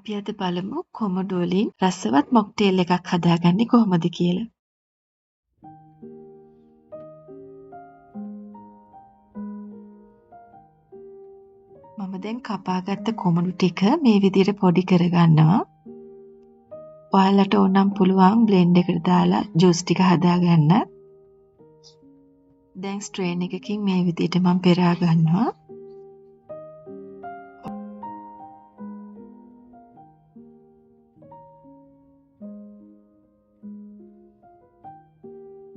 අපි අද බලමු කොමඩු වලින් රසවත් මොක්ටේල් එකක් හදාගන්නේ කොහොමද කියලා. මම දැන් කපාගත්ත කොමඩු ටික මේ විදිහට පොඩි කරගන්නවා. ඔයාලට ඕනම් පුළුවන් බ්ලෙන්ඩ් එකට දාලා ජූස් ටික හදාගන්න. දැන් ස්ට්‍රේන් එකකින් මේ විදිහට මම පෙරා ගන්නවා.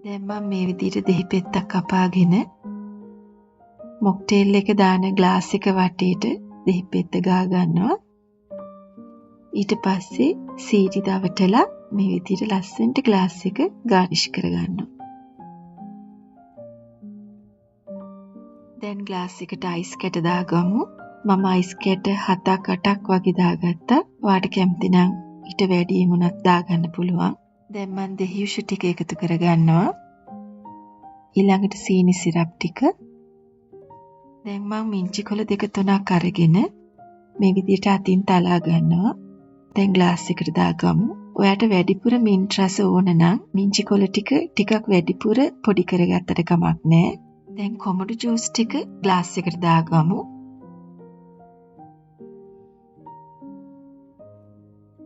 දැන් මම මේ විදිහට දෙහි පෙත්තක් කපාගෙන මොක්ටේල් එක දාන ග්ලාස් එක වටේට දෙහි පෙත්ත ගා ගන්නවා. ඊට පස්සේ සීනි දවටලා මේ විදිහට ලස්සනට ග්ලාස් එක ගාර්නිෂ් කරගන්නවා. දැන් ග්ලාස් එකට අයිස් කැට දාගමු. මම අයිස් කැට 7-8ක් වගේ දාගත්තා. ඔයාට කැමති නම් ඊට වැඩිම උනත් දාගන්න පුළුවන්. දැන් මම දෙහි යුෂ ටික එකතු කරගන්නවා. ඊළඟට සීනි සිරප් ටික. දැන් මම මිංචි කොළ 2-3ක් අරගෙන මේ විදිහට අතින් තලා ගන්නවා. දැන් ග්ලාස් එකට දාගමු. ඔයාට වැඩිපුර මින්ට් රස ඕන නම් මිංචි කොළ ටිකක් වැඩිපුර පොඩි කරගත්තට කමක් නැහැ. දැන් කොමඩු ජූස් ටික ග්ලාස් එකට දාගමු.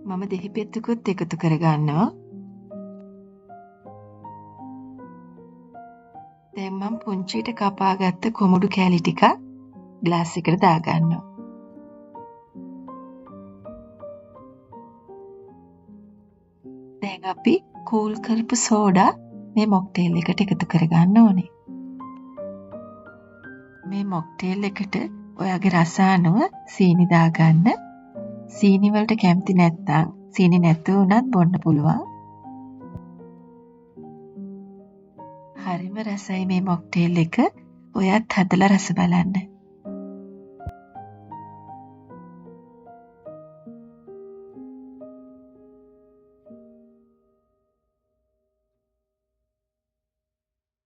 මම දෙහි පෙත්තකුත් එකතු කරගන්නවා. දැන් මම පුංචිට කපාගත්ත කොමඩු කෑලි ටික ග්ලාස් එකට දාගන්නවා. දැන් අපි කූල් කරපු සෝඩා මේ මොක්ටේල් එකට එකතු කරගන්න ඕනේ. මේ මොක්ටේල් එකට ඔයාගේ රස අනුව සීනි දාගන්න. සීනි වලට කැමති නැත්නම් සීනි නැතුව උනත් බොන්න පුළුවන්. හරිම රසයි මේ මොක්ටේල් එක. ඔයත් හදලා රස බලන්න.